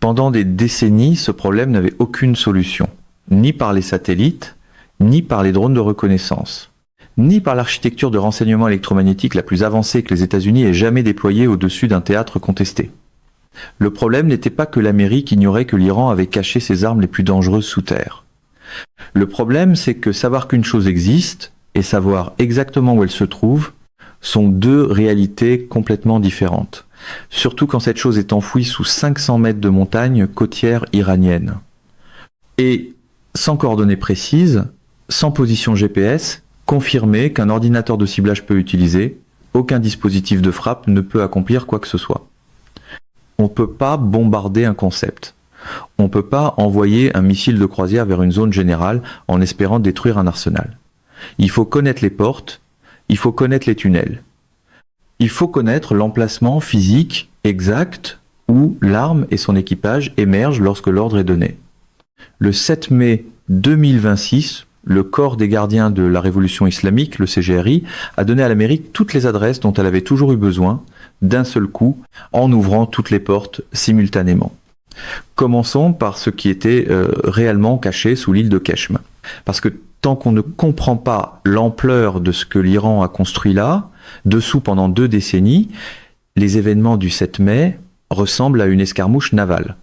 Pendant des décennies, ce problème n'avait aucune solution, ni par les satellites, ni par les drones de reconnaissance, ni par l'architecture de renseignement électromagnétique la plus avancée que les États-Unis aient jamais déployée au-dessus d'un théâtre contesté. Le problème n'était pas que l'Amérique ignorait que l'Iran avait caché ses armes les plus dangereuses sous terre. Le problème, c'est que savoir qu'une chose existe et savoir exactement où elle se trouve sont deux réalités complètement différentes. Surtout quand cette chose est enfouie sous 500 mètres de montagne côtière iranienne. Et sans coordonnées précises, sans position GPS, confirmer qu'un ordinateur de ciblage peut utiliser, aucun dispositif de frappe ne peut accomplir quoi que ce soit. On ne peut pas bombarder un concept. On ne peut pas envoyer un missile de croisière vers une zone générale en espérant détruire un arsenal. Il faut connaître les portes, il faut connaître les tunnels. Il faut connaître l'emplacement physique exact où l'arme et son équipage émergent lorsque l'ordre est donné. Le 7 mai 2026, le corps des gardiens de la révolution islamique, le CGRI, a donné à l'Amérique toutes les adresses dont elle avait toujours eu besoin, d'un seul coup, en ouvrant toutes les portes simultanément. Commençons par ce qui était réellement caché sous l'île de Keshm. Parce que tant qu'on ne comprend pas l'ampleur de ce que l'Iran a construit là, dessous pendant 2 décennies, les événements du 7 mai ressemblent à une escarmouche navale.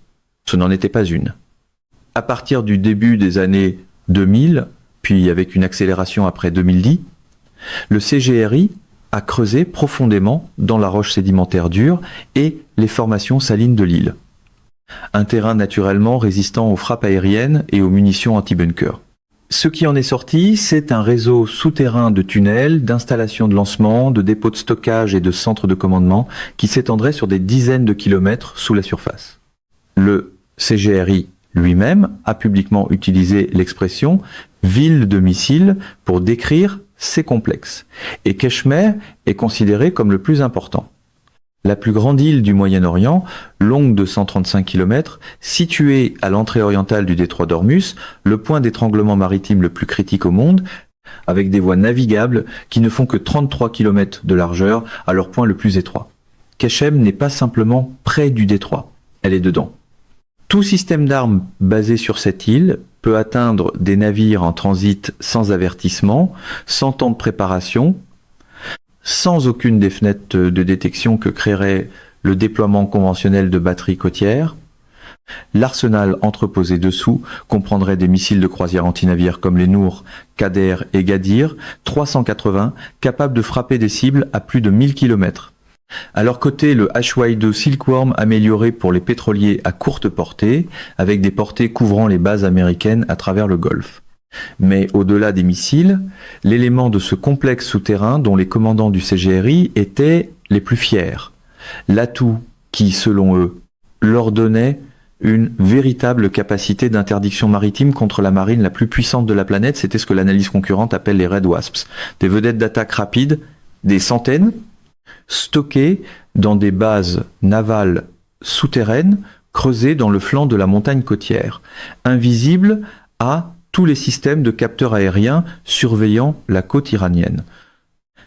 Ce n'en était pas une. À partir du début des années 2000, puis avec une accélération après 2010, le CGRI a creusé profondément dans la roche sédimentaire dure et les formations salines de l'île. Un terrain naturellement résistant aux frappes aériennes et aux munitions anti-bunker. Ce qui en est sorti, c'est un réseau souterrain de tunnels, d'installations de lancement, de dépôts de stockage et de centres de commandement qui s'étendrait sur des dizaines de kilomètres sous la surface. Le CGRI lui-même a publiquement utilisé l'expression « ville de missiles » pour décrire ces complexes. Et Keshmer est considéré comme le plus important. La plus grande île du Moyen-Orient, longue de 135 km, située à l'entrée orientale du détroit d'Ormuz, le point d'étranglement maritime le plus critique au monde, avec des voies navigables qui ne font que 33 km de largeur à leur point le plus étroit. Keshem n'est pas simplement près du détroit, elle est dedans. Tout système d'armes basé sur cette île peut atteindre des navires en transit sans avertissement, sans temps de préparation, sans aucune des fenêtres de détection que créerait le déploiement conventionnel de batteries côtières. L'arsenal entreposé dessous comprendrait des missiles de croisière antinavires comme les Nour, Qader et Gadir, 380, capables de frapper des cibles à plus de 1000 km. À leur côté, le HY-2 Silkworm amélioré pour les pétroliers à courte portée, avec des portées couvrant les bases américaines à travers le Golfe. Mais au-delà des missiles, l'élément de ce complexe souterrain dont les commandants du CGRI étaient les plus fiers. L'atout qui, selon eux, leur donnait une véritable capacité d'interdiction maritime contre la marine la plus puissante de la planète, c'était ce que l'analyse concurrente appelle les Red Wasps. Des vedettes d'attaque rapides, des centaines, stockées dans des bases navales souterraines creusées dans le flanc de la montagne côtière, invisibles à tous les systèmes de capteurs aériens surveillant la côte iranienne.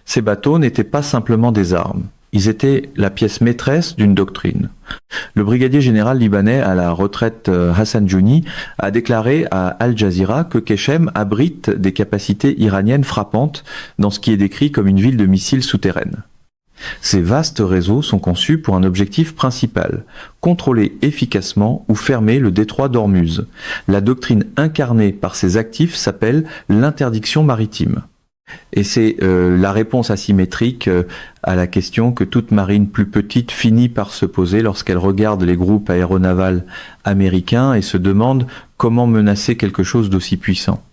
Ces bateaux n'étaient pas simplement des armes, ils étaient la pièce maîtresse d'une doctrine. Le brigadier général libanais à la retraite Hassan Jouni a déclaré à Al Jazeera que Keshem abrite des capacités iraniennes frappantes dans ce qui est décrit comme une ville de missiles souterraine. Ces vastes réseaux sont conçus pour un objectif principal, contrôler efficacement ou fermer le détroit d'Ormuz. La doctrine incarnée par ces actifs s'appelle l'interdiction maritime. Et c'est la réponse asymétrique à la question que toute marine plus petite finit par se poser lorsqu'elle regarde les groupes aéronavals américains et se demande comment menacer quelque chose d'aussi puissant.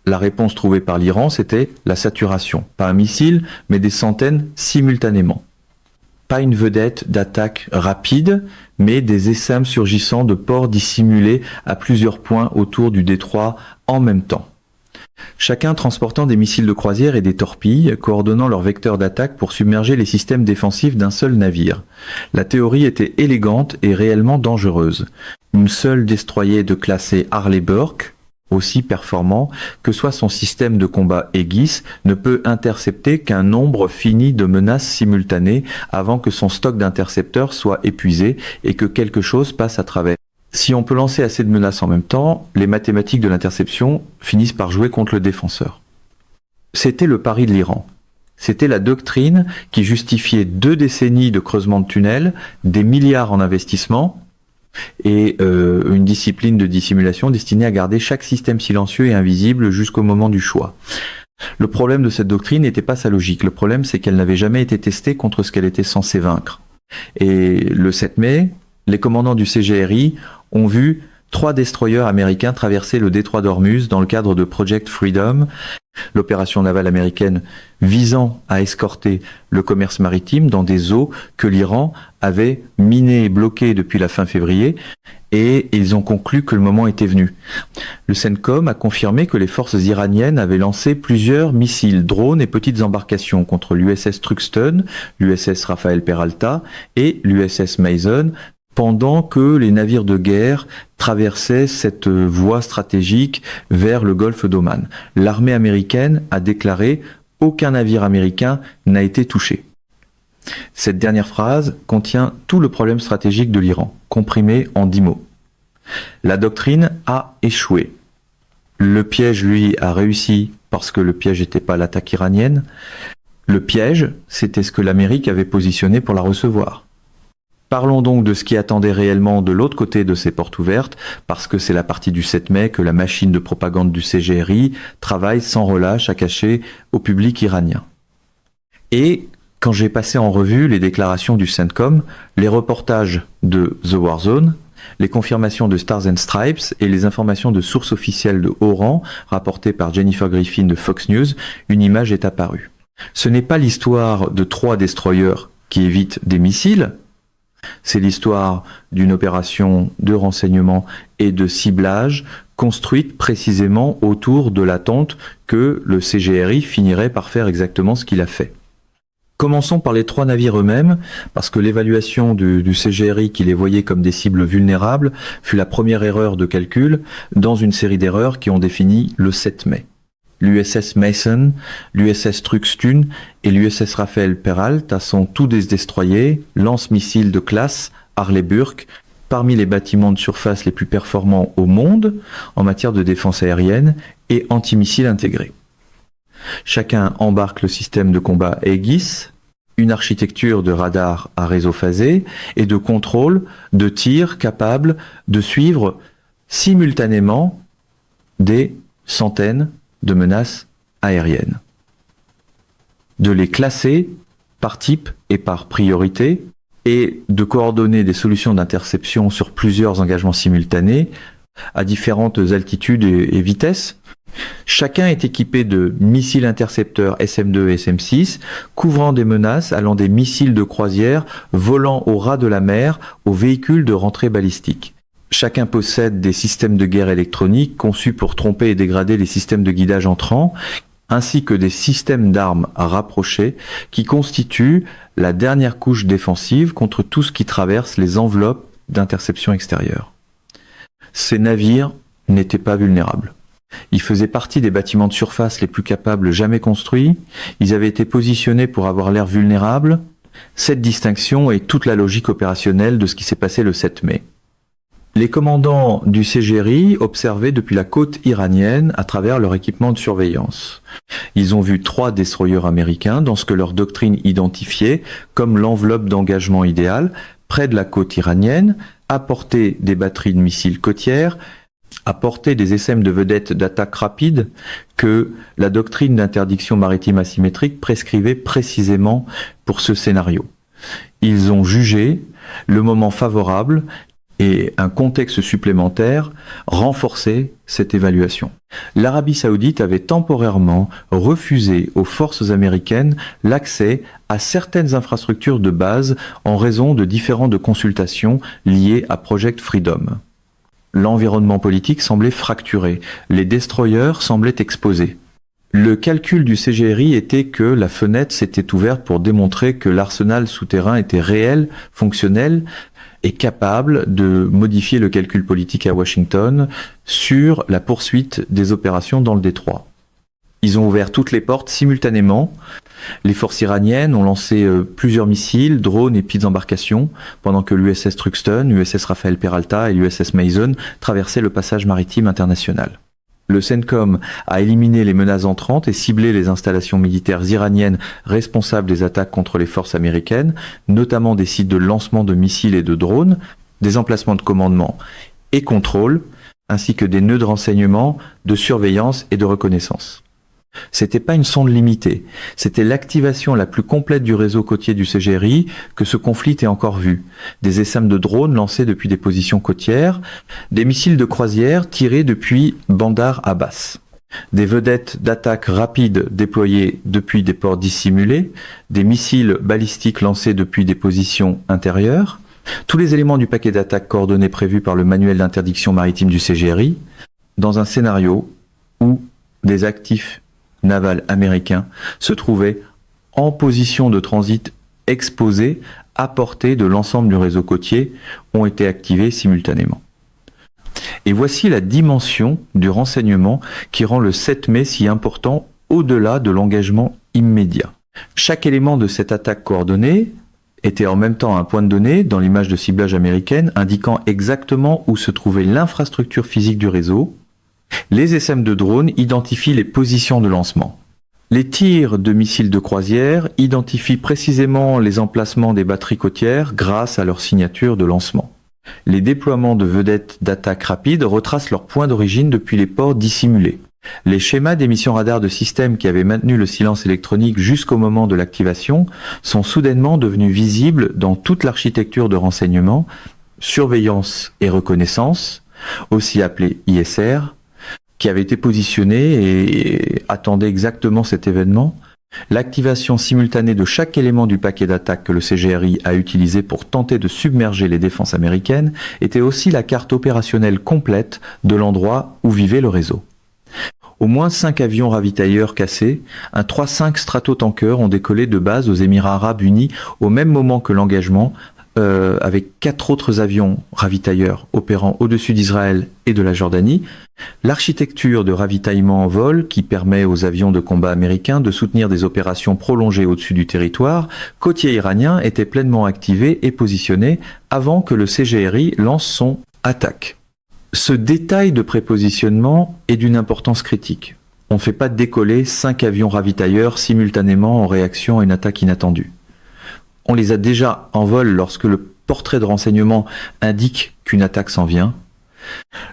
La réponse trouvée par l'Iran, c'était la saturation. Pas un missile, mais des centaines simultanément. Pas une vedette d'attaque rapide, mais des essaims surgissant de ports dissimulés à plusieurs points autour du détroit en même temps. Chacun transportant des missiles de croisière et des torpilles, coordonnant leurs vecteurs d'attaque pour submerger les systèmes défensifs d'un seul navire. La théorie était élégante et réellement dangereuse. Une seule destroyer de classe Harley Burke, aussi performant que soit son système de combat Aegis, ne peut intercepter qu'un nombre fini de menaces simultanées avant que son stock d'intercepteurs soit épuisé et que quelque chose passe à travers. Si on peut lancer assez de menaces en même temps, les mathématiques de l'interception finissent par jouer contre le défenseur. C'était le pari de l'Iran. C'était la doctrine qui justifiait 2 décennies de creusement de tunnels, des milliards en investissement et une discipline de dissimulation destinée à garder chaque système silencieux et invisible jusqu'au moment du choix. Le problème de cette doctrine n'était pas sa logique. Le problème, c'est qu'elle n'avait jamais été testée contre ce qu'elle était censée vaincre. Et le 7 mai, les commandants du CGRI ont vu 3 destroyers américains traverser le détroit d'Ormuz dans le cadre de Project Freedom, l'opération navale américaine visant à escorter le commerce maritime dans des eaux que l'Iran avait minées et bloquées depuis la fin février, et ils ont conclu que le moment était venu. Le CENTCOM a confirmé que les forces iraniennes avaient lancé plusieurs missiles, drones et petites embarcations contre l'USS Truxtun, l'USS Rafael Peralta et l'USS Mason, pendant que les navires de guerre traversaient cette voie stratégique vers le golfe d'Oman. L'armée américaine a déclaré « Aucun navire américain n'a été touché ». Cette dernière phrase contient tout le problème stratégique de l'Iran, comprimé en 10 mots. La doctrine a échoué. Le piège, lui, a réussi parce que le piège n'était pas l'attaque iranienne. Le piège, c'était ce que l'Amérique avait positionné pour la recevoir. Parlons donc de ce qui attendait réellement de l'autre côté de ces portes ouvertes, parce que c'est la partie du 7 mai que la machine de propagande du CGRI travaille sans relâche à cacher au public iranien. Et quand j'ai passé en revue les déclarations du CENTCOM, les reportages de The War Zone, les confirmations de Stars and Stripes et les informations de sources officielles de haut rang rapportées par Jennifer Griffin de Fox News, une image est apparue. Ce n'est pas l'histoire de 3 destroyers qui évitent des missiles, c'est l'histoire d'une opération de renseignement et de ciblage construite précisément autour de l'attente que le CGRI finirait par faire exactement ce qu'il a fait. Commençons par les 3 navires eux-mêmes, parce que l'évaluation du CGRI qui les voyait comme des cibles vulnérables fut la première erreur de calcul dans une série d'erreurs qui ont défini le 7 mai. L'USS Mason, l'USS Truxtun et l'USS Rafael Peralta sont tous des destroyers, lance-missiles de classe Harley Burke, parmi les bâtiments de surface les plus performants au monde en matière de défense aérienne et antimissiles intégrés. Chacun embarque le système de combat Aegis, une architecture de radar à réseau phasé et de contrôle de tir capable de suivre simultanément des centaines de menaces aériennes. De les classer par type et par priorité et de coordonner des solutions d'interception sur plusieurs engagements simultanés à différentes altitudes et vitesses. Chacun est équipé de missiles intercepteurs SM-2 et SM-6, couvrant des menaces allant des missiles de croisière volant au ras de la mer aux véhicules de rentrée balistique. Chacun possède des systèmes de guerre électroniques conçus pour tromper et dégrader les systèmes de guidage entrants, ainsi que des systèmes d'armes rapprochés qui constituent la dernière couche défensive contre tout ce qui traverse les enveloppes d'interception extérieure. Ces navires n'étaient pas vulnérables. Ils faisaient partie des bâtiments de surface les plus capables jamais construits. Ils avaient été positionnés pour avoir l'air vulnérables. Cette distinction est toute la logique opérationnelle de ce qui s'est passé le 7 mai. Les commandants du CGRI observaient depuis la côte iranienne à travers leur équipement de surveillance. Ils ont vu 3 destroyers américains dans ce que leur doctrine identifiait comme l'enveloppe d'engagement idéale, près de la côte iranienne, apporter des batteries de missiles côtières, apporter des SM de vedettes d'attaque rapide que la doctrine d'interdiction maritime asymétrique prescrivait précisément pour ce scénario. Ils ont jugé le moment favorable et un contexte supplémentaire renforçait cette évaluation. L'Arabie Saoudite avait temporairement refusé aux forces américaines l'accès à certaines infrastructures de base en raison de différends de consultation liés à Project Freedom. L'environnement politique semblait fracturé, les destroyers semblaient exposés. Le calcul du CGRI était que la fenêtre s'était ouverte pour démontrer que l'arsenal souterrain était réel, fonctionnel, est capable de modifier le calcul politique à Washington sur la poursuite des opérations dans le détroit. Ils ont ouvert toutes les portes simultanément. Les forces iraniennes ont lancé plusieurs missiles, drones et petites embarcations, pendant que l'USS Truxtun, l'USS Rafael Peralta et l'USS Mason traversaient le passage maritime international. Le CENTCOM a éliminé les menaces entrantes et ciblé les installations militaires iraniennes responsables des attaques contre les forces américaines, notamment des sites de lancement de missiles et de drones, des emplacements de commandement et contrôle, ainsi que des nœuds de renseignement, de surveillance et de reconnaissance. C'était pas une sonde limitée, c'était l'activation la plus complète du réseau côtier du CGRI que ce conflit ait encore vu. Des essaims de drones lancés depuis des positions côtières, des missiles de croisière tirés depuis Bandar Abbas, des vedettes d'attaque rapide déployées depuis des ports dissimulés, des missiles balistiques lancés depuis des positions intérieures, tous les éléments du paquet d'attaque coordonné prévu par le manuel d'interdiction maritime du CGRI, dans un scénario où des actifs navals américains se trouvaient en position de transit exposés à portée de l'ensemble du réseau côtier ont été activés simultanément. Et voici la dimension du renseignement qui rend le 7 mai si important au-delà de l'engagement immédiat. Chaque élément de cette attaque coordonnée était en même temps un point de données dans l'image de ciblage américaine indiquant exactement où se trouvait l'infrastructure physique du réseau. Les SM de drones identifient les positions de lancement. Les tirs de missiles de croisière identifient précisément les emplacements des batteries côtières grâce à leur signature de lancement. Les déploiements de vedettes d'attaque rapide retracent leur point d'origine depuis les ports dissimulés. Les schémas d'émission radar de systèmes qui avaient maintenu le silence électronique jusqu'au moment de l'activation sont soudainement devenus visibles dans toute l'architecture de renseignement, surveillance et reconnaissance, aussi appelée ISR, qui avait été positionné et attendait exactement cet événement. L'activation simultanée de chaque élément du paquet d'attaque que le CGRI a utilisé pour tenter de submerger les défenses américaines était aussi la carte opérationnelle complète de l'endroit où vivait le réseau. Au moins 5 avions ravitailleurs cassés, un 3-5 stratotankers ont décollé de base aux Émirats Arabes Unis au même moment que l'engagement, avec 4 autres avions ravitailleurs opérant au-dessus d'Israël et de la Jordanie. L'architecture de ravitaillement en vol qui permet aux avions de combat américains de soutenir des opérations prolongées au-dessus du territoire côtier iranien était pleinement activée et positionnée avant que le CGRI lance son attaque. Ce détail de prépositionnement est d'une importance critique. On ne fait pas décoller 5 avions ravitailleurs simultanément en réaction à une attaque inattendue. On les a déjà en vol lorsque le portrait de renseignement indique qu'une attaque s'en vient.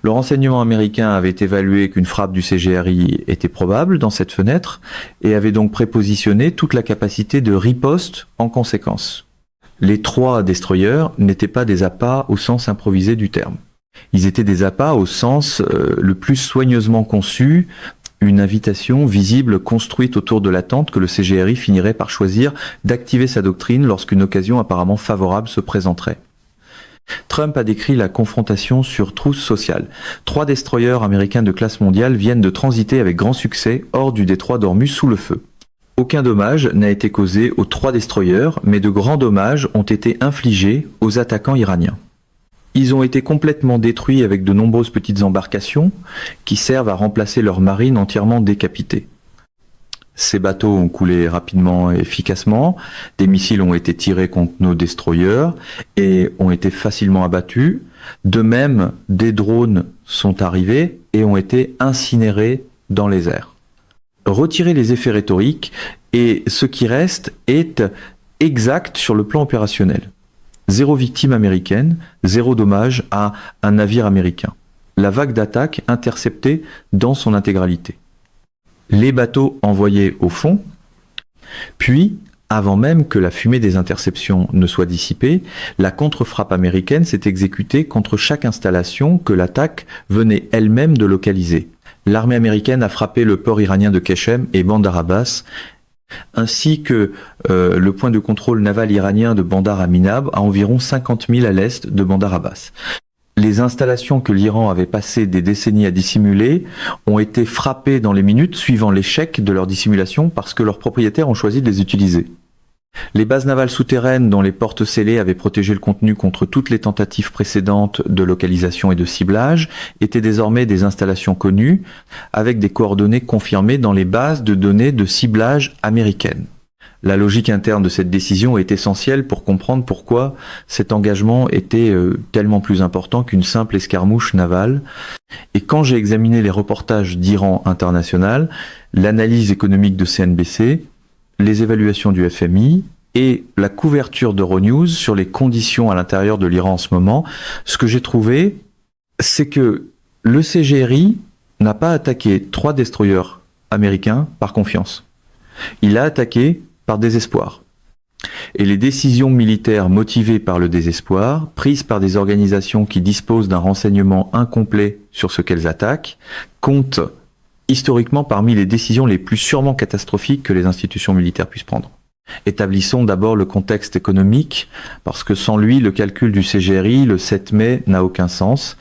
Le renseignement américain avait évalué qu'une frappe du CGRI était probable dans cette fenêtre et avait donc prépositionné toute la capacité de riposte en conséquence. Les 3 destroyers n'étaient pas des appâts au sens improvisé du terme. Ils étaient des appâts au sens le plus soigneusement conçu, une invitation visible construite autour de l'attente que le CGRI finirait par choisir d'activer sa doctrine lorsqu'une occasion apparemment favorable se présenterait. Trump a décrit la confrontation sur trousse sociale. 3 destroyers américains de classe mondiale viennent de transiter avec grand succès hors du détroit d'Ormuz sous le feu. Aucun dommage n'a été causé aux 3 destroyers, mais de grands dommages ont été infligés aux attaquants iraniens. Ils ont été complètement détruits avec de nombreuses petites embarcations qui servent à remplacer leur marine entièrement décapitée. Ces bateaux ont coulé rapidement et efficacement, des missiles ont été tirés contre nos destroyers et ont été facilement abattus. De même, des drones sont arrivés et ont été incinérés dans les airs. Retirer les effets rhétoriques et ce qui reste est exact sur le plan opérationnel. 0 victime américaine, 0 dommage à un navire américain. La vague d'attaque interceptée dans son intégralité. Les bateaux envoyés au fond, puis, avant même que la fumée des interceptions ne soit dissipée, la contre-frappe américaine s'est exécutée contre chaque installation que l'attaque venait elle-même de localiser. L'armée américaine a frappé le port iranien de Keshem et Bandar Abbas, ainsi que le point de contrôle naval iranien de Bandar Aminab à environ 50 000 à l'est de Bandar Abbas. Les installations que l'Iran avait passé des décennies à dissimuler ont été frappées dans les minutes suivant l'échec de leur dissimulation parce que leurs propriétaires ont choisi de les utiliser. Les bases navales souterraines dont les portes scellées avaient protégé le contenu contre toutes les tentatives précédentes de localisation et de ciblage étaient désormais des installations connues, avec des coordonnées confirmées dans les bases de données de ciblage américaines. La logique interne de cette décision est essentielle pour comprendre pourquoi cet engagement était tellement plus important qu'une simple escarmouche navale. Et quand j'ai examiné les reportages d'Iran International, l'analyse économique de CNBC, les évaluations du FMI et la couverture d'Euronews sur les conditions à l'intérieur de l'Iran en ce moment, ce que j'ai trouvé, c'est que le CGRI n'a pas attaqué 3 destroyers américains par confiance. Il a attaqué par désespoir. Et les décisions militaires motivées par le désespoir, prises par des organisations qui disposent d'un renseignement incomplet sur ce qu'elles attaquent, comptent historiquement parmi les décisions les plus sûrement catastrophiques que les institutions militaires puissent prendre. Établissons d'abord le contexte économique, parce que sans lui, le calcul du CGRI le 7 mai n'a aucun sens.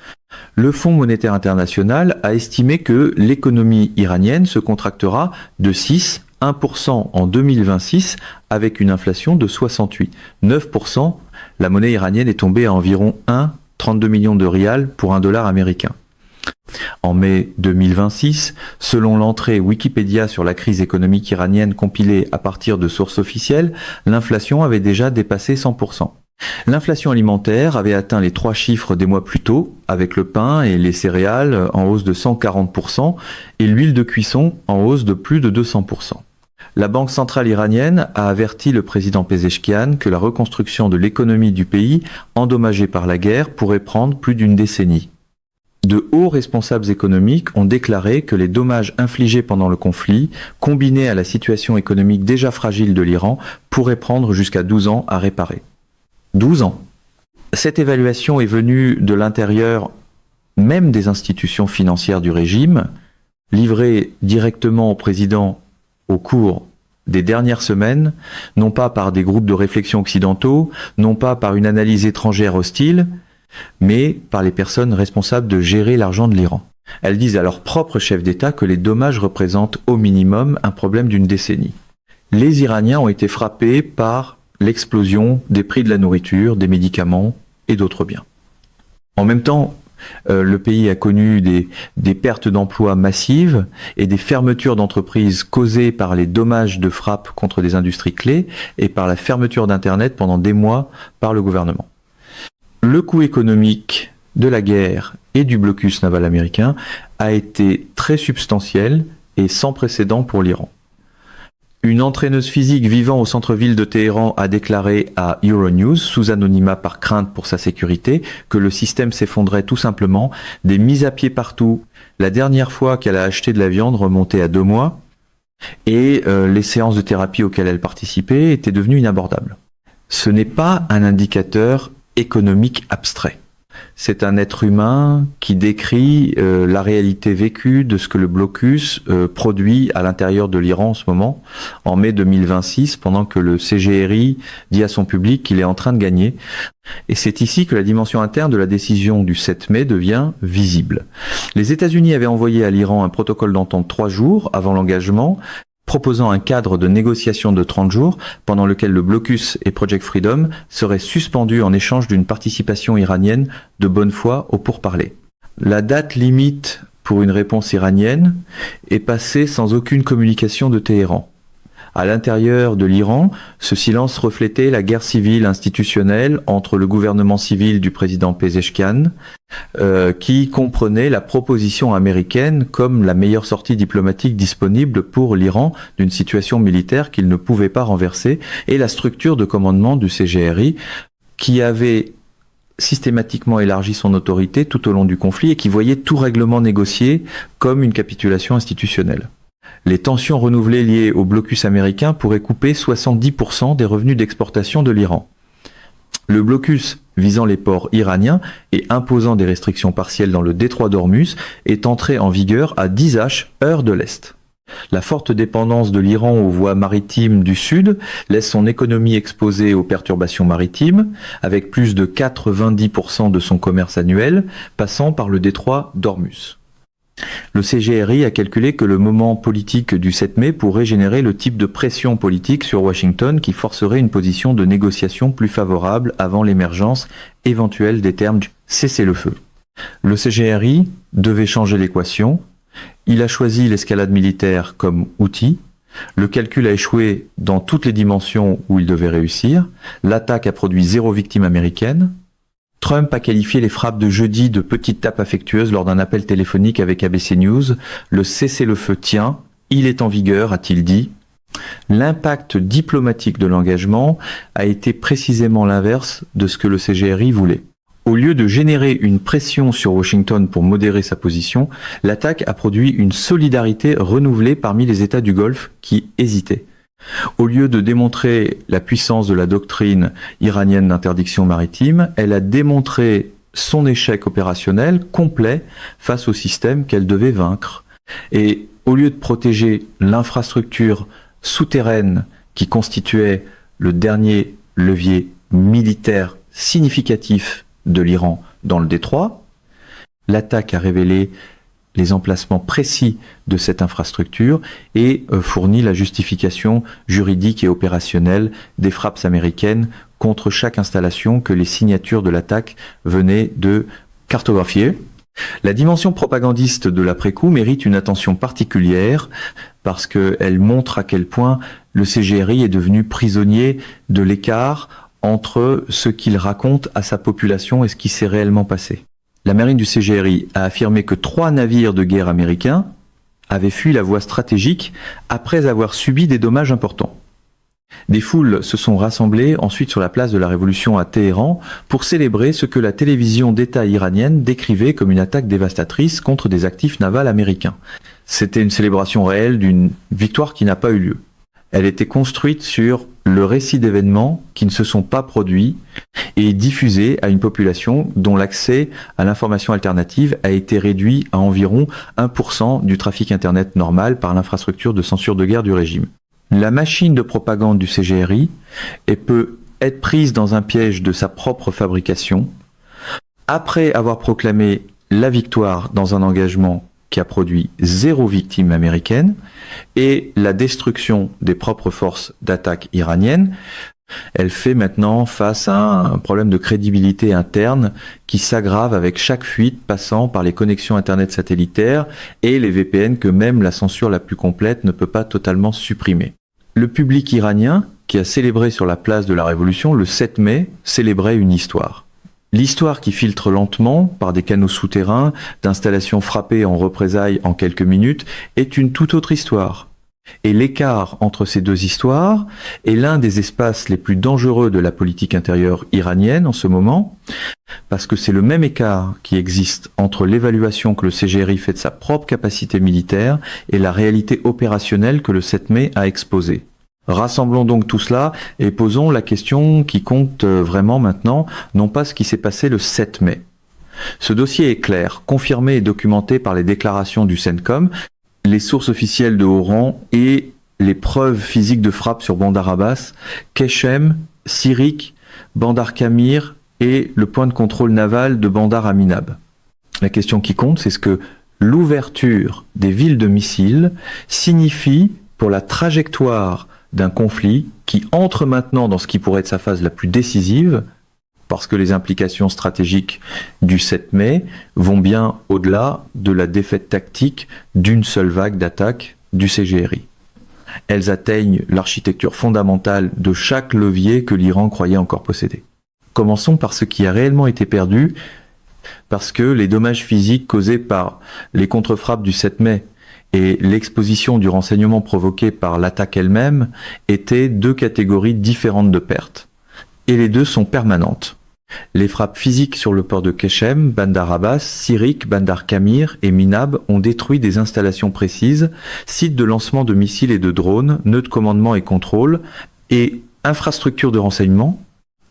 Le Fonds monétaire international a estimé que l'économie iranienne se contractera de 1% en 2026 avec une inflation de 68. 9%, la monnaie iranienne est tombée à environ 1,32 millions de rials pour $1 américain. En mai 2026, selon l'entrée Wikipédia sur la crise économique iranienne compilée à partir de sources officielles, l'inflation avait déjà dépassé 100%. L'inflation alimentaire avait atteint les 3 chiffres des mois plus tôt, avec le pain et les céréales en hausse de 140% et l'huile de cuisson en hausse de plus de 200%. La Banque centrale iranienne a averti le président Pezeshkian que la reconstruction de l'économie du pays, endommagée par la guerre, pourrait prendre plus d'une décennie. De hauts responsables économiques ont déclaré que les dommages infligés pendant le conflit, combinés à la situation économique déjà fragile de l'Iran, pourraient prendre jusqu'à 12 ans à réparer. 12 ans. Cette évaluation est venue de l'intérieur même des institutions financières du régime, livrée directement au président au cours des dernières semaines, non pas par des groupes de réflexion occidentaux, non pas par une analyse étrangère hostile, mais par les personnes responsables de gérer l'argent de l'Iran. Elles disent à leur propre chef d'État que les dommages représentent au minimum un problème d'une décennie. Les Iraniens ont été frappés par l'explosion des prix de la nourriture, des médicaments et d'autres biens. En même temps, le pays a connu des pertes d'emplois massives et des fermetures d'entreprises causées par les dommages de frappe contre des industries clés et par la fermeture d'Internet pendant des mois par le gouvernement. Le coût économique de la guerre et du blocus naval américain a été très substantiel et sans précédent pour l'Iran. Une entraîneuse physique vivant au centre-ville de Téhéran a déclaré à Euronews, sous anonymat par crainte pour sa sécurité, que le système s'effondrait tout simplement, des mises à pied partout. La dernière fois qu'elle a acheté de la viande remontait à 2 mois, et les séances de thérapie auxquelles elle participait étaient devenues inabordables. Ce n'est pas un indicateur économique abstrait. C'est un être humain qui décrit la réalité vécue de ce que le blocus produit à l'intérieur de l'Iran en ce moment, en mai 2026, pendant que le CGRI dit à son public qu'il est en train de gagner. Et c'est ici que la dimension interne de la décision du 7 mai devient visible. Les États-Unis avaient envoyé à l'Iran un protocole d'entente 3 jours avant l'engagement, proposant un cadre de négociation de 30 jours pendant lequel le blocus et Project Freedom seraient suspendus en échange d'une participation iranienne de bonne foi aux pourparlers. La date limite pour une réponse iranienne est passée sans aucune communication de Téhéran. À l'intérieur de l'Iran, ce silence reflétait la guerre civile institutionnelle entre le gouvernement civil du président Pezeshkian, qui comprenait la proposition américaine comme la meilleure sortie diplomatique disponible pour l'Iran d'une situation militaire qu'il ne pouvait pas renverser, et la structure de commandement du CGRI, qui avait systématiquement élargi son autorité tout au long du conflit et qui voyait tout règlement négocié comme une capitulation institutionnelle. Les tensions renouvelées liées au blocus américain pourraient couper 70% des revenus d'exportation de l'Iran. Le blocus visant les ports iraniens et imposant des restrictions partielles dans le détroit d'Ormuz est entré en vigueur à 10h, heure de l'Est. La forte dépendance de l'Iran aux voies maritimes du Sud laisse son économie exposée aux perturbations maritimes, avec plus de 90% de son commerce annuel passant par le détroit d'Ormuz. Le CGRI a calculé que le moment politique du 7 mai pourrait générer le type de pression politique sur Washington qui forcerait une position de négociation plus favorable avant l'émergence éventuelle des termes du cessez-le-feu. Le CGRI devait changer l'équation. Il a choisi l'escalade militaire comme outil. Le calcul a échoué dans toutes les dimensions où il devait réussir. L'attaque a produit 0 victime américaine. Trump a qualifié les frappes de jeudi de petites tapes affectueuses lors d'un appel téléphonique avec ABC News. Le cessez-le-feu tient, il est en vigueur, a-t-il dit. L'impact diplomatique de l'engagement a été précisément l'inverse de ce que le CGRI voulait. Au lieu de générer une pression sur Washington pour modérer sa position, l'attaque a produit une solidarité renouvelée parmi les États du Golfe qui hésitaient. Au lieu de démontrer la puissance de la doctrine iranienne d'interdiction maritime, elle a démontré son échec opérationnel complet face au système qu'elle devait vaincre. Et au lieu de protéger l'infrastructure souterraine qui constituait le dernier levier militaire significatif de l'Iran dans le détroit, l'attaque a révélé les emplacements précis de cette infrastructure et fournit la justification juridique et opérationnelle des frappes américaines contre chaque installation que les signatures de l'attaque venaient de cartographier. La dimension propagandiste de l'après-coup mérite une attention particulière parce qu'elle montre à quel point le CGRI est devenu prisonnier de l'écart entre ce qu'il raconte à sa population et ce qui s'est réellement passé. La marine du CGRI a affirmé que 3 navires de guerre américains avaient fui la voie stratégique après avoir subi des dommages importants. Des foules se sont rassemblées ensuite sur la place de la Révolution à Téhéran pour célébrer ce que la télévision d'État iranienne décrivait comme une attaque dévastatrice contre des actifs navals américains. C'était une célébration réelle d'une victoire qui n'a pas eu lieu. Elle était construite sur le récit d'événements qui ne se sont pas produits et diffusée à une population dont l'accès à l'information alternative a été réduit à environ 1% du trafic Internet normal par l'infrastructure de censure de guerre du régime. La machine de propagande du CGRI peut être prise dans un piège de sa propre fabrication après avoir proclamé la victoire dans un engagement qui a produit 0 victime américaine et la destruction des propres forces d'attaque iraniennes. Elle fait maintenant face à un problème de crédibilité interne qui s'aggrave avec chaque fuite passant par les connexions Internet satellitaires et les VPN que même la censure la plus complète ne peut pas totalement supprimer. Le public iranien, qui a célébré sur la place de la Révolution le 7 mai, célébrait une histoire. L'histoire qui filtre lentement par des canaux souterrains, d'installations frappées en représailles en quelques minutes, est une toute autre histoire. Et l'écart entre ces deux histoires est l'un des espaces les plus dangereux de la politique intérieure iranienne en ce moment, parce que c'est le même écart qui existe entre l'évaluation que le CGRI fait de sa propre capacité militaire et la réalité opérationnelle que le 7 mai a exposée. Rassemblons donc tout cela et posons la question qui compte vraiment maintenant, non pas ce qui s'est passé le 7 mai. Ce dossier est clair, confirmé et documenté par les déclarations du CENTCOM, les sources officielles de haut rang et les preuves physiques de frappe sur Bandar Abbas, Keshem, Sirik, Bandar Kamir et le point de contrôle naval de Bandar Aminab. La question qui compte, c'est ce que l'ouverture des villes de missiles signifie pour la trajectoire d'un conflit qui entre maintenant dans ce qui pourrait être sa phase la plus décisive, parce que les implications stratégiques du 7 mai vont bien au-delà de la défaite tactique d'une seule vague d'attaque du CGRI. Elles atteignent l'architecture fondamentale de chaque levier que l'Iran croyait encore posséder. Commençons par ce qui a réellement été perdu, parce que les dommages physiques causés par les contre-frappes du 7 mai et l'exposition du renseignement provoquée par l'attaque elle-même étaient 2 catégories différentes de pertes. Et les 2 sont permanentes. Les frappes physiques sur le port de Keshem, Bandar Abbas, Sirik, Bandar Kamir et Minab ont détruit des installations précises, sites de lancement de missiles et de drones, nœuds de commandement et contrôle, et infrastructures de renseignement,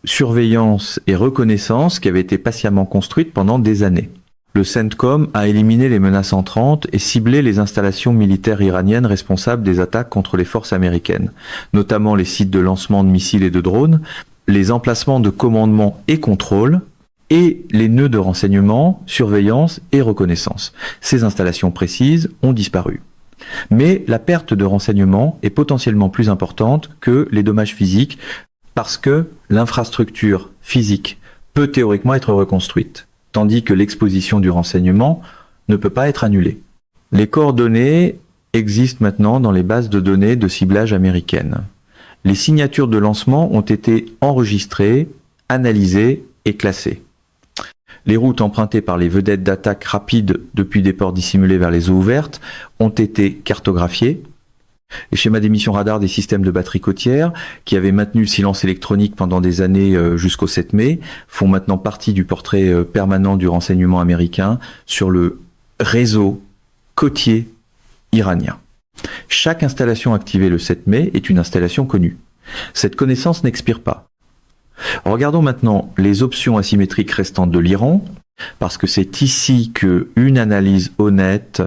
surveillance et reconnaissance qui avaient été patiemment construites pendant des années. Le CENTCOM a éliminé les menaces entrantes et ciblé les installations militaires iraniennes responsables des attaques contre les forces américaines, notamment les sites de lancement de missiles et de drones, les emplacements de commandement et contrôle, et les nœuds de renseignement, surveillance et reconnaissance. Ces installations précises ont disparu. Mais la perte de renseignement est potentiellement plus importante que les dommages physiques parce que l'infrastructure physique peut théoriquement être reconstruite, tandis que l'exposition du renseignement ne peut pas être annulée. Les coordonnées existent maintenant dans les bases de données de ciblage américaines. Les signatures de lancement ont été enregistrées, analysées et classées. Les routes empruntées par les vedettes d'attaque rapides depuis des ports dissimulés vers les eaux ouvertes ont été cartographiées. Les schémas d'émission radar des systèmes de batteries côtières, qui avaient maintenu le silence électronique pendant des années jusqu'au 7 mai, font maintenant partie du portrait permanent du renseignement américain sur le réseau côtier iranien. Chaque installation activée le 7 mai est une installation connue. Cette connaissance n'expire pas. Regardons maintenant les options asymétriques restantes de l'Iran, parce que c'est ici qu'une analyse honnête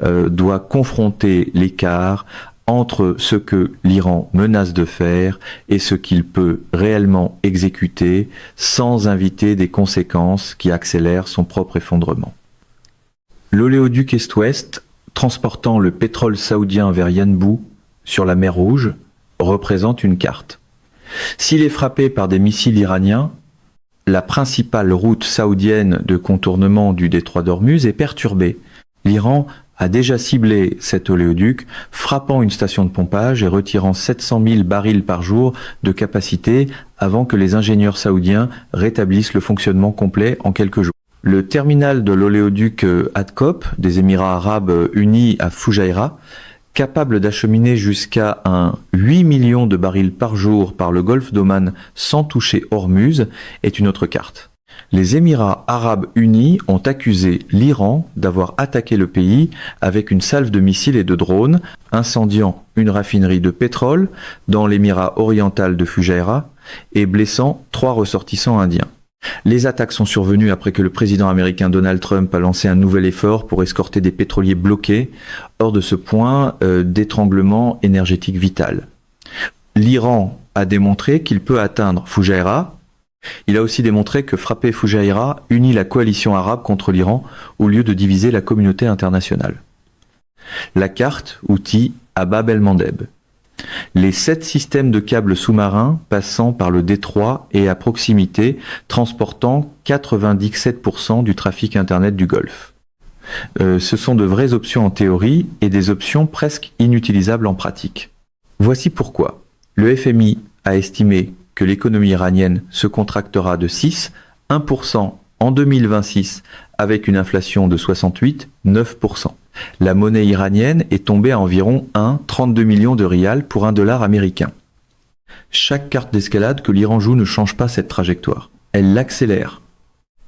doit confronter l'écart entre ce que l'Iran menace de faire et ce qu'il peut réellement exécuter sans inviter des conséquences qui accélèrent son propre effondrement. L'oléoduc Est-Ouest, transportant le pétrole saoudien vers Yanbu sur la mer Rouge, représente une carte. S'il est frappé par des missiles iraniens, la principale route saoudienne de contournement du détroit d'Ormuz est perturbée. L'Iran a déjà ciblé cet oléoduc, frappant une station de pompage et retirant 700 000 barils par jour de capacité avant que les ingénieurs saoudiens rétablissent le fonctionnement complet en quelques jours. Le terminal de l'oléoduc Adkop des Émirats arabes unis à Fujairah, capable d'acheminer jusqu'à 8 millions de barils par jour par le golfe d'Oman sans toucher Ormuz, est une autre carte. Les Émirats arabes unis ont accusé l'Iran d'avoir attaqué le pays avec une salve de missiles et de drones, incendiant une raffinerie de pétrole dans l'émirat oriental de Fujairah et blessant 3 ressortissants indiens. Les attaques sont survenues après que le président américain Donald Trump a lancé un nouvel effort pour escorter des pétroliers bloqués hors de ce point d'étranglement énergétique vital. L'Iran a démontré qu'il peut atteindre Fujairah. Il a aussi démontré que frapper Fujairah unit la coalition arabe contre l'Iran au lieu de diviser la communauté internationale. La carte outil à Bab el-Mandeb. Les 7 systèmes de câbles sous-marins passant par le détroit et à proximité, transportant 97% du trafic Internet du Golfe. Ce sont de vraies options en théorie et des options presque inutilisables en pratique. Voici pourquoi. Le FMI a estimé que l'économie iranienne se contractera de 1% en 2026 avec une inflation de 9%. La monnaie iranienne est tombée à environ 32 millions de rials pour $1 américain. Chaque carte d'escalade que l'Iran joue ne change pas cette trajectoire. Elle l'accélère.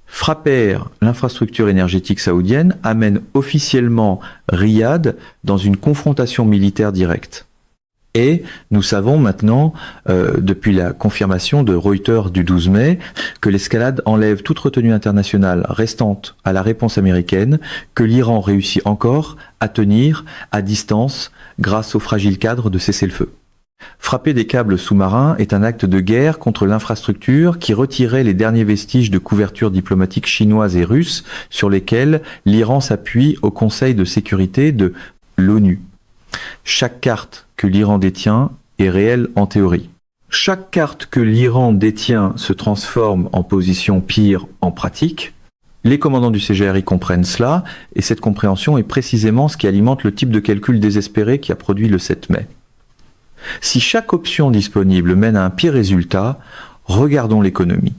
Frapper l'infrastructure énergétique saoudienne amène officiellement Riyad dans une confrontation militaire directe. Et nous savons maintenant, depuis la confirmation de Reuters du 12 mai, que l'escalade enlève toute retenue internationale restante à la réponse américaine, que l'Iran réussit encore à tenir à distance grâce au fragile cadre de cessez-le-feu. Frapper des câbles sous-marins est un acte de guerre contre l'infrastructure qui retirait les derniers vestiges de couverture diplomatique chinoise et russe sur lesquels l'Iran s'appuie au Conseil de sécurité de l'ONU. Chaque carte que l'Iran détient est réelle en théorie. Chaque carte que l'Iran détient se transforme en position pire en pratique. Les commandants du CGRI comprennent cela, et cette compréhension est précisément ce qui alimente le type de calcul désespéré qui a produit le 7 mai. Si chaque option disponible mène à un pire résultat, regardons l'économie.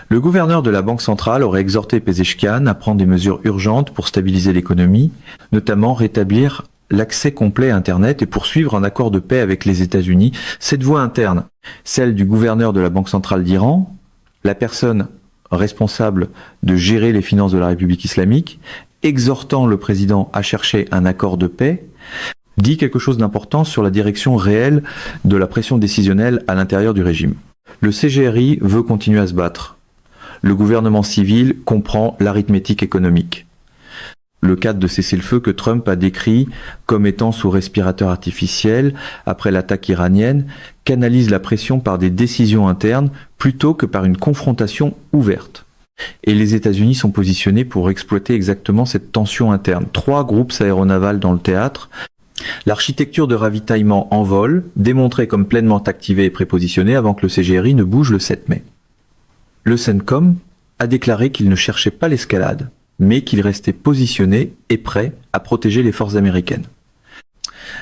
Le gouverneur de la Banque centrale aurait exhorté Pezeshkian à prendre des mesures urgentes pour stabiliser l'économie, notamment rétablir l'accès complet à Internet et poursuivre un accord de paix avec les États-Unis. Cette voie interne, celle du gouverneur de la Banque centrale d'Iran, la personne responsable de gérer les finances de la République islamique, exhortant le président à chercher un accord de paix, dit quelque chose d'important sur la direction réelle de la pression décisionnelle à l'intérieur du régime. Le CGRI veut continuer à se battre. Le gouvernement civil comprend l'arithmétique économique. Le cadre de cessez-le-feu que Trump a décrit comme étant sous respirateur artificiel après l'attaque iranienne canalise la pression par des décisions internes plutôt que par une confrontation ouverte. Et les États-Unis sont positionnés pour exploiter exactement cette tension interne. 3 groupes aéronavals dans le théâtre. L'architecture de ravitaillement en vol, démontrée comme pleinement activée et prépositionnée avant que le CGRI ne bouge le 7 mai. Le CENTCOM a déclaré qu'il ne cherchait pas l'escalade, mais qu'il restait positionné et prêt à protéger les forces américaines.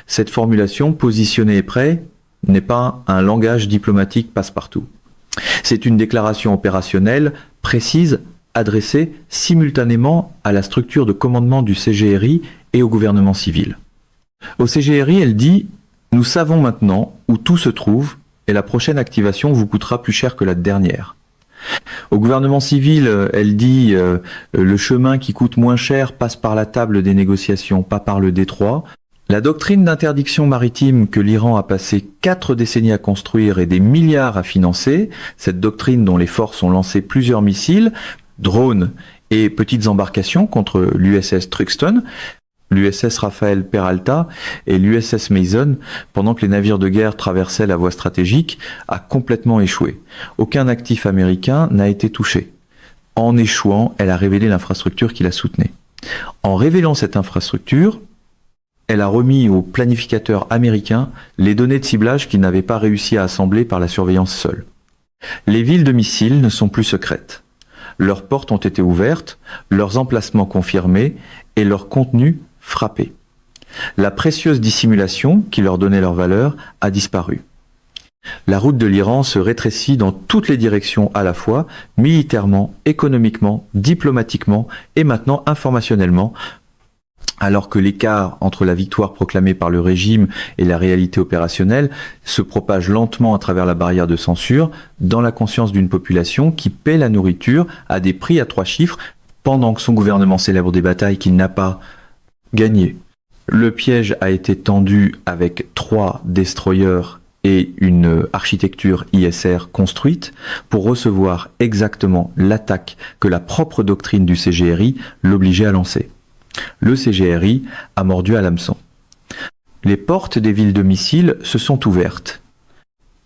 Cette formulation, positionné et prêt, n'est pas un langage diplomatique passe-partout. C'est une déclaration opérationnelle précise adressée simultanément à la structure de commandement du CGRI et au gouvernement civil. Au CGRI, elle dit « Nous savons maintenant où tout se trouve et la prochaine activation vous coûtera plus cher que la dernière ». Au gouvernement civil, elle dit le chemin qui coûte moins cher passe par la table des négociations, pas par le détroit. La doctrine d'interdiction maritime que l'Iran a passé 4 décennies à construire et des milliards à financer, cette doctrine dont les forces ont lancé plusieurs missiles, drones et petites embarcations contre l'USS Truxtun, l'USS Rafael Peralta et l'USS Mason, pendant que les navires de guerre traversaient la voie stratégique, a complètement échoué. Aucun actif américain n'a été touché. En échouant, elle a révélé l'infrastructure qui la soutenait. En révélant cette infrastructure, elle a remis aux planificateurs américains les données de ciblage qu'ils n'avaient pas réussi à assembler par la surveillance seule. Les villes de missiles ne sont plus secrètes. Leurs portes ont été ouvertes, leurs emplacements confirmés et leur contenu frappé. La précieuse dissimulation qui leur donnait leur valeur a disparu. La route de l'Iran se rétrécit dans toutes les directions à la fois, militairement, économiquement, diplomatiquement et maintenant informationnellement, alors que l'écart entre la victoire proclamée par le régime et la réalité opérationnelle se propage lentement à travers la barrière de censure dans la conscience d'une population qui paie la nourriture à des prix à 3 chiffres pendant que son gouvernement célèbre des batailles qu'il n'a pas gagnées. Le piège a été tendu avec 3 destroyers et une architecture ISR construite pour recevoir exactement l'attaque que la propre doctrine du CGRI l'obligeait à lancer. Le CGRI a mordu à l'hameçon. Les portes des villes de missiles se sont ouvertes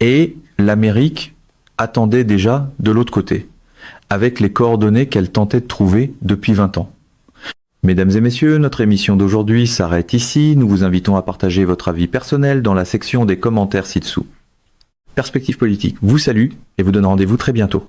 et l'Amérique attendait déjà de l'autre côté, avec les coordonnées qu'elle tentait de trouver depuis 20 ans. Mesdames et messieurs, notre émission d'aujourd'hui s'arrête ici. Nous vous invitons à partager votre avis personnel dans la section des commentaires ci-dessous. Perspective politique vous salue et vous donne rendez-vous très bientôt.